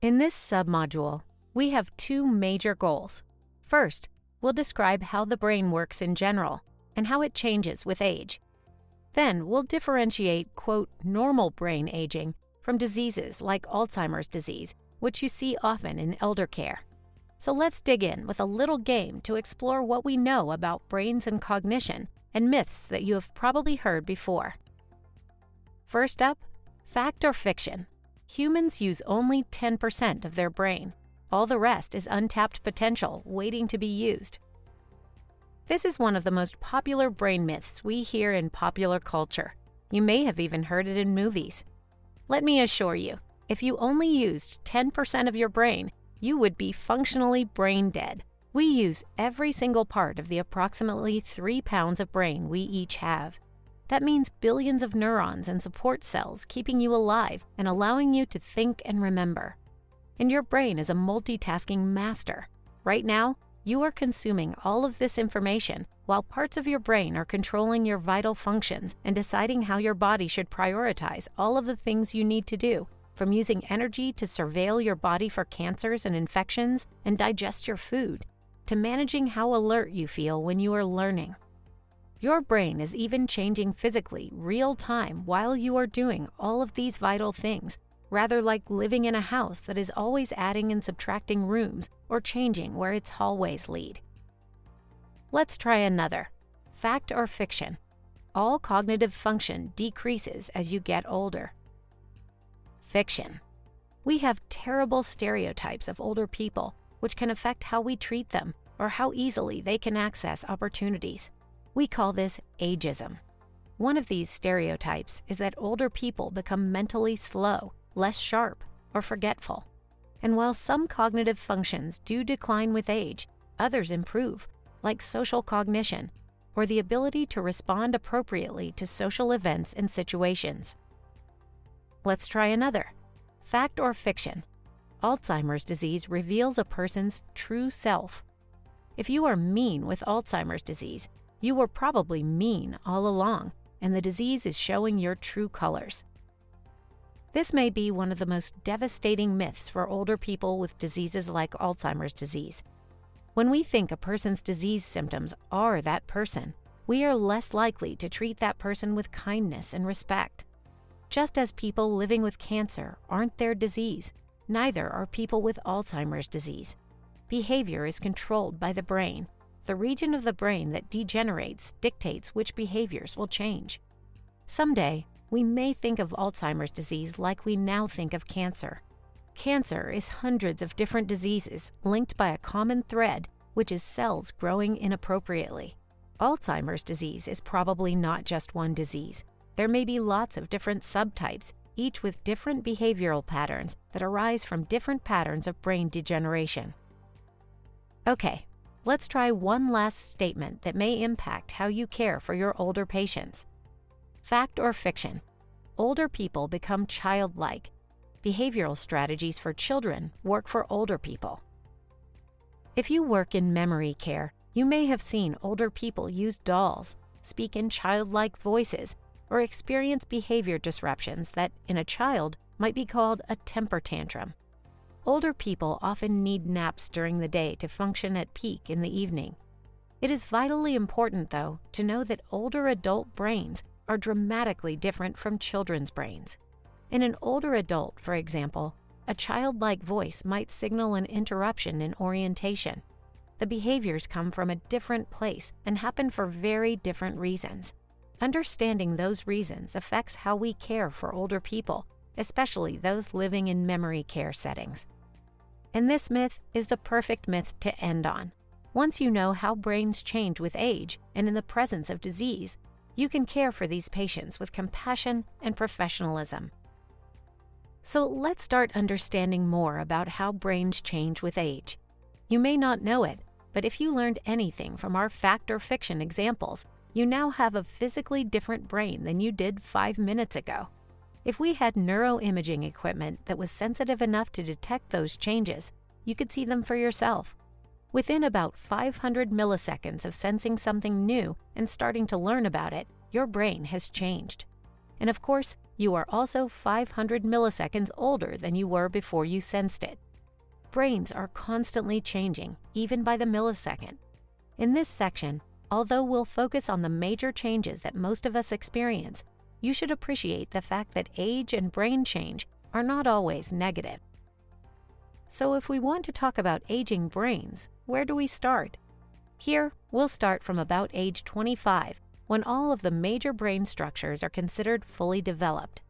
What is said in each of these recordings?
In this submodule, we have two major goals. First, we'll describe how the brain works in general and how it changes with age. Then we'll differentiate, quote, normal brain aging from diseases like Alzheimer's disease, which you see often in elder care. So let's dig in with a little game to explore what we know about brains and cognition and myths that you have probably heard before. First up, fact or fiction. Humans use only 10% of their brain. All the rest is untapped potential waiting to be used. This is one of the most popular brain myths we hear in popular culture. You may have even heard it in movies. Let me assure you, if you only used 10% of your brain, you would be functionally brain dead. We use every single part of the approximately 3 pounds of brain we each have. That means billions of neurons and support cells keeping you alive and allowing you to think and remember. And your brain is a multitasking master. Right now, you are consuming all of this information while parts of your brain are controlling your vital functions and deciding how your body should prioritize all of the things you need to do, from using energy to surveil your body for cancers and infections and digest your food, to managing how alert you feel when you are learning. Your brain is even changing physically real time while you are doing all of these vital things, rather like living in a house that is always adding and subtracting rooms or changing where its hallways lead. Let's try another. Fact or fiction? All cognitive function decreases as you get older. Fiction. We have terrible stereotypes of older people, which can affect how we treat them or how easily they can access opportunities. We call this ageism. One of these stereotypes is that older people become mentally slow, less sharp, or forgetful. And while some cognitive functions do decline with age, others improve, like social cognition, or the ability to respond appropriately to social events and situations. Let's try another. Fact or fiction? Alzheimer's disease reveals a person's true self. If you are mean with Alzheimer's disease, you were probably mean all along, and the disease is showing your true colors. This may be one of the most devastating myths for older people with diseases like Alzheimer's disease. When we think a person's disease symptoms are that person, we are less likely to treat that person with kindness and respect. Just as people living with cancer aren't their disease, neither are people with Alzheimer's disease. Behavior is controlled by the brain. The region of the brain that degenerates dictates which behaviors will change. Someday, we may think of Alzheimer's disease like we now think of cancer. Cancer is hundreds of different diseases linked by a common thread, which is cells growing inappropriately. Alzheimer's disease is probably not just one disease. There may be lots of different subtypes, each with different behavioral patterns that arise from different patterns of brain degeneration. Okay, let's try one last statement that may impact how you care for your older patients. Fact or fiction? Older people become childlike. Behavioral strategies for children work for older people. If you work in memory care, you may have seen older people use dolls, speak in childlike voices, or experience behavior disruptions that, in a child, might be called a temper tantrum. Older people often need naps during the day to function at peak in the evening. It is vitally important, though, to know that older adult brains are dramatically different from children's brains. In an older adult, for example, a childlike voice might signal an interruption in orientation. The behaviors come from a different place and happen for very different reasons. Understanding those reasons affects how we care for older people, especially those living in memory care settings. And this myth is the perfect myth to end on. Once you know how brains change with age and in the presence of disease, you can care for these patients with compassion and professionalism. So let's start understanding more about how brains change with age. You may not know it, but if you learned anything from our fact or fiction examples, you now have a physically different brain than you did 5 minutes ago. If we had neuroimaging equipment that was sensitive enough to detect those changes, you could see them for yourself. Within about 500 milliseconds of sensing something new and starting to learn about it, your brain has changed. And of course, you are also 500 milliseconds older than you were before you sensed it. Brains are constantly changing, even by the millisecond. In this section, although we'll focus on the major changes that most of us experience, you should appreciate the fact that age and brain change are not always negative. So if we want to talk about aging brains, where do we start? Here, we'll start from about age 25, when all of the major brain structures are considered fully developed.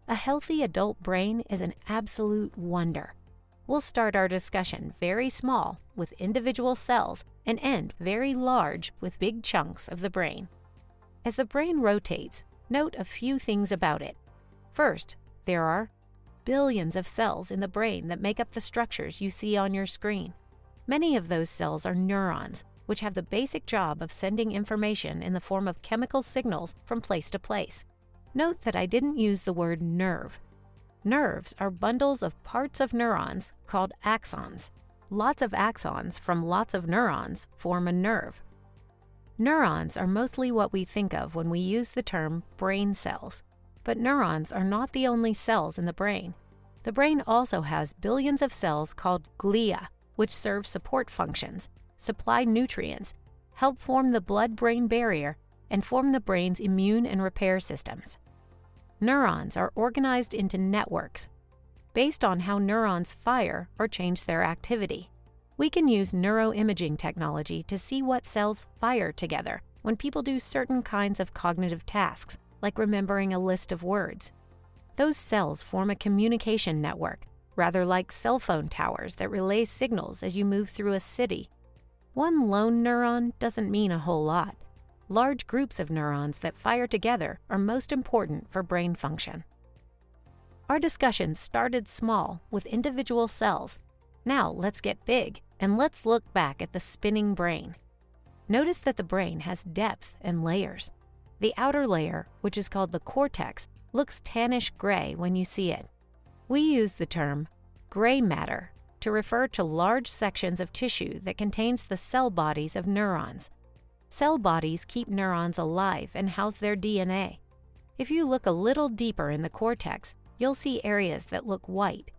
A healthy adult brain is an absolute wonder. We'll start our discussion very small with individual cells and end very large with big chunks of the brain. As the brain rotates, note a few things about it. First, there are billions of cells in the brain that make up the structures you see on your screen. Many of those cells are neurons, which have the basic job of sending information in the form of chemical signals from place to place. Note that I didn't use the word nerve. Nerves are bundles of parts of neurons called axons. Lots of axons from lots of neurons form a nerve. Neurons are mostly what we think of when we use the term brain cells. But neurons are not the only cells in the brain. The brain also has billions of cells called glia, which serve support functions, supply nutrients, help form the blood-brain barrier, and form the brain's immune and repair systems. Neurons are organized into networks based on how neurons fire or change their activity. We can use neuroimaging technology to see what cells fire together when people do certain kinds of cognitive tasks, like remembering a list of words. Those cells form a communication network, rather like cell phone towers that relay signals as you move through a city. One lone neuron doesn't mean a whole lot. Large groups of neurons that fire together are most important for brain function. Our discussion started small with individual cells. Now let's get big, and let's look back at the spinning brain. Notice that the brain has depth and layers. The outer layer, which is called the cortex, looks tannish gray when you see it. We use the term gray matter to refer to large sections of tissue that contains the cell bodies of neurons. Cell bodies keep neurons alive and house their DNA. If you look a little deeper in the cortex, you'll see areas that look white.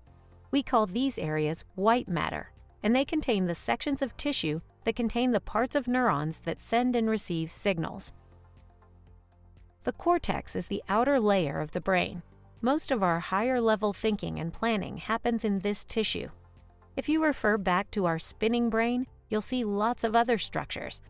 We call these areas white matter, and they contain the sections of tissue that contain the parts of neurons that send and receive signals. The cortex is the outer layer of the brain. Most of our higher-level thinking and planning happens in this tissue. If you refer back to our spinning brain, you'll see lots of other structures.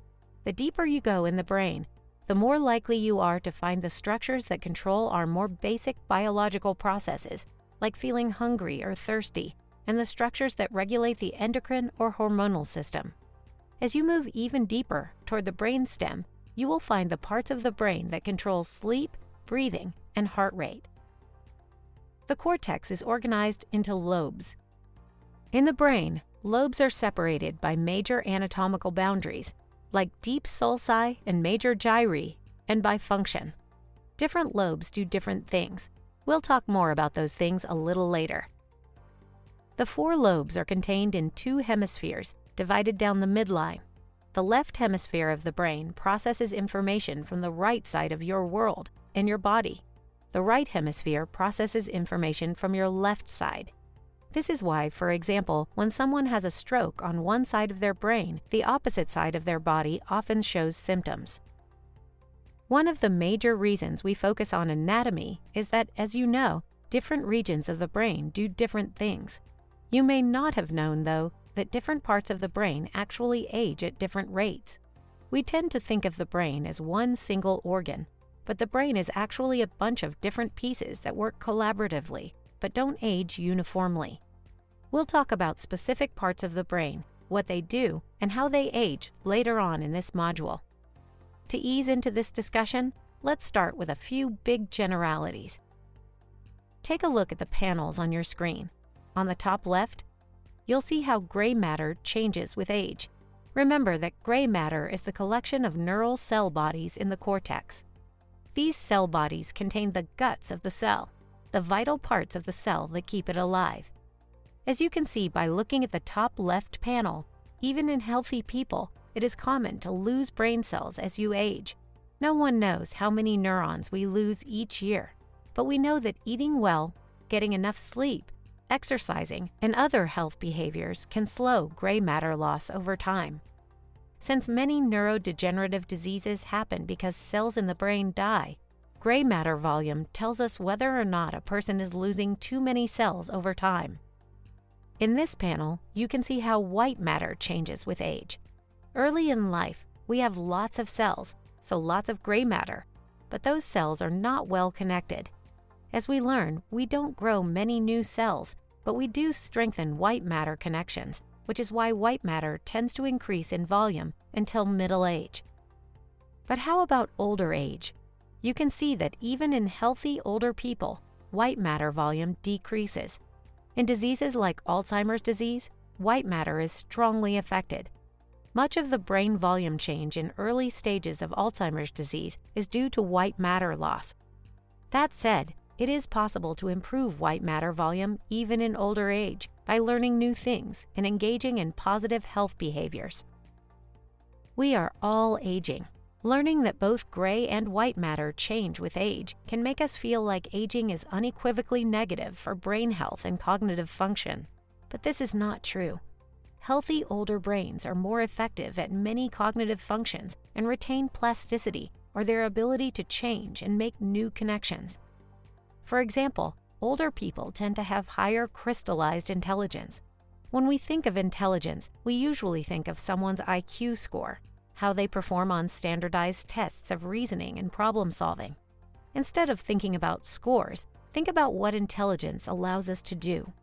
The deeper you go in the brain, the more likely you are to find the structures that control our more basic biological processes, like feeling hungry or thirsty, and the structures that regulate the endocrine or hormonal system. As you move even deeper toward the brainstem, you will find the parts of the brain that control sleep, breathing, and heart rate. The cortex is organized into lobes. In the brain, lobes are separated by major anatomical boundaries, like deep sulci and major gyri, and by function. Different lobes do different things. We'll talk more about those things a little later. The four lobes are contained in two hemispheres, divided down the midline. The left hemisphere of the brain processes information from the right side of your world and your body. The right hemisphere processes information from your left side. This is why, for example, when someone has a stroke on one side of their brain, the opposite side of their body often shows symptoms. One of the major reasons we focus on anatomy is that, as you know, different regions of the brain do different things. You may not have known, though, that different parts of the brain actually age at different rates. We tend to think of the brain as one single organ, but the brain is actually a bunch of different pieces that work collaboratively, but don't age uniformly. We'll talk about specific parts of the brain, what they do, and how they age later on in this module. To ease into this discussion, let's start with a few big generalities. Take a look at the panels on your screen. On the top left, you'll see how gray matter changes with age. Remember that gray matter is the collection of neural cell bodies in the cortex. These cell bodies contain the guts of the cell, the vital parts of the cell that keep it alive. As you can see by looking at the top left panel, even in healthy people, it is common to lose brain cells as you age. No one knows how many neurons we lose each year, but we know that eating well, getting enough sleep, exercising, and other health behaviors can slow gray matter loss over time. Since many neurodegenerative diseases happen because cells in the brain die, gray matter volume tells us whether or not a person is losing too many cells over time. In this panel, you can see how white matter changes with age. Early in life, we have lots of cells, so lots of gray matter, but those cells are not well connected. As we learn, we don't grow many new cells, but we do strengthen white matter connections, which is why white matter tends to increase in volume until middle age. But how about older age? You can see that even in healthy older people, white matter volume decreases. In diseases like Alzheimer's disease, white matter is strongly affected. Much of the brain volume change in early stages of Alzheimer's disease is due to white matter loss. That said, it is possible to improve white matter volume even in older age by learning new things and engaging in positive health behaviors. We are all aging. Learning that both gray and white matter change with age can make us feel like aging is unequivocally negative for brain health and cognitive function. But this is not true. Healthy older brains are more effective at many cognitive functions and retain plasticity, or their ability to change and make new connections. For example, older people tend to have higher crystallized intelligence. When we think of intelligence, we usually think of someone's IQ score, how they perform on standardized tests of reasoning and problem solving. Instead of thinking about scores, think about what intelligence allows us to do.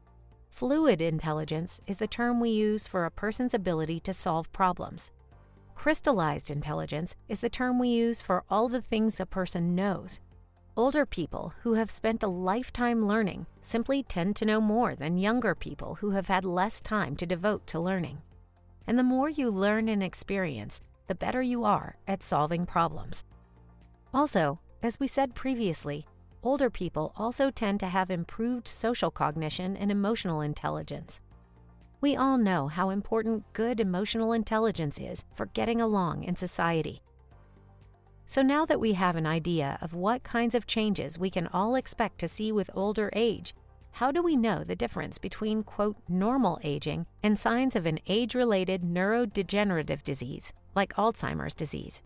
Fluid intelligence is the term we use for a person's ability to solve problems. Crystallized intelligence is the term we use for all the things a person knows. Older people who have spent a lifetime learning simply tend to know more than younger people who have had less time to devote to learning. And the more you learn and experience, the better you are at solving problems. Also, as we said previously, older people also tend to have improved social cognition and emotional intelligence. We all know how important good emotional intelligence is for getting along in society. So now that we have an idea of what kinds of changes we can all expect to see with older age, how do we know the difference between, quote, normal aging and signs of an age-related neurodegenerative disease, like Alzheimer's disease?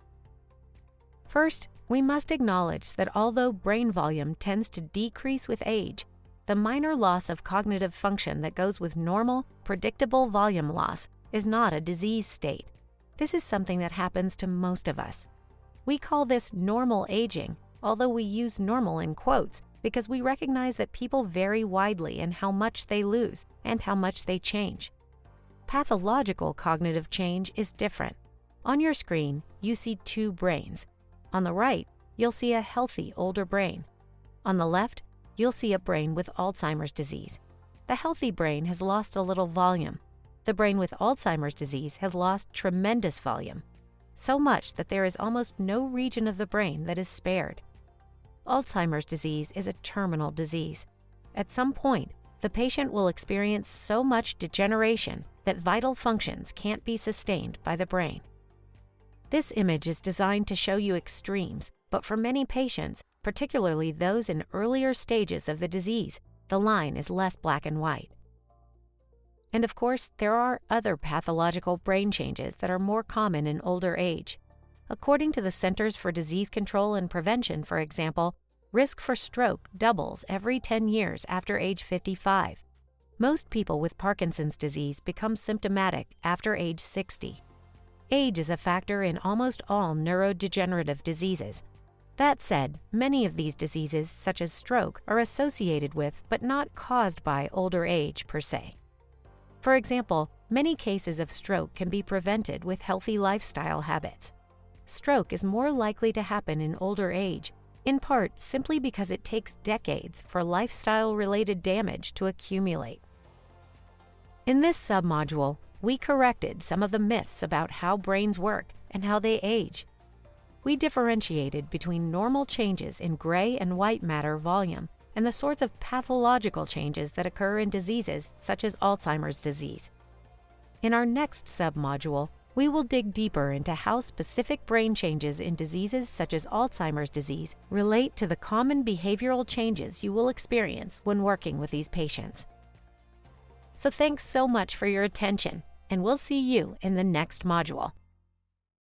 First, we must acknowledge that although brain volume tends to decrease with age, the minor loss of cognitive function that goes with normal, predictable volume loss is not a disease state. This is something that happens to most of us. We call this normal aging, although we use normal in quotes because we recognize that people vary widely in how much they lose and how much they change. Pathological cognitive change is different. On your screen, you see two brains. On the right, you'll see a healthy older brain. On the left, you'll see a brain with Alzheimer's disease. The healthy brain has lost a little volume. The brain with Alzheimer's disease has lost tremendous volume, so much that there is almost no region of the brain that is spared. Alzheimer's disease is a terminal disease. At some point, the patient will experience so much degeneration that vital functions can't be sustained by the brain. This image is designed to show you extremes, but for many patients, particularly those in earlier stages of the disease, the line is less black and white. And of course, there are other pathological brain changes that are more common in older age. According to the Centers for Disease Control and Prevention, for example, risk for stroke doubles every 10 years after age 55. Most people with Parkinson's disease become symptomatic after age 60. Age is a factor in almost all neurodegenerative diseases. That said, many of these diseases, such as stroke, are associated with but not caused by older age per se. For example, many cases of stroke can be prevented with healthy lifestyle habits. Stroke is more likely to happen in older age, in part simply because it takes decades for lifestyle-related damage to accumulate. In this submodule, we corrected some of the myths about how brains work and how they age. We differentiated between normal changes in gray and white matter volume and the sorts of pathological changes that occur in diseases such as Alzheimer's disease. In our next submodule, We will dig deeper into how specific brain changes in diseases such as Alzheimer's disease relate to the common behavioral changes you will experience when working with these patients. So thanks so much for your attention, and we'll see you in the next module.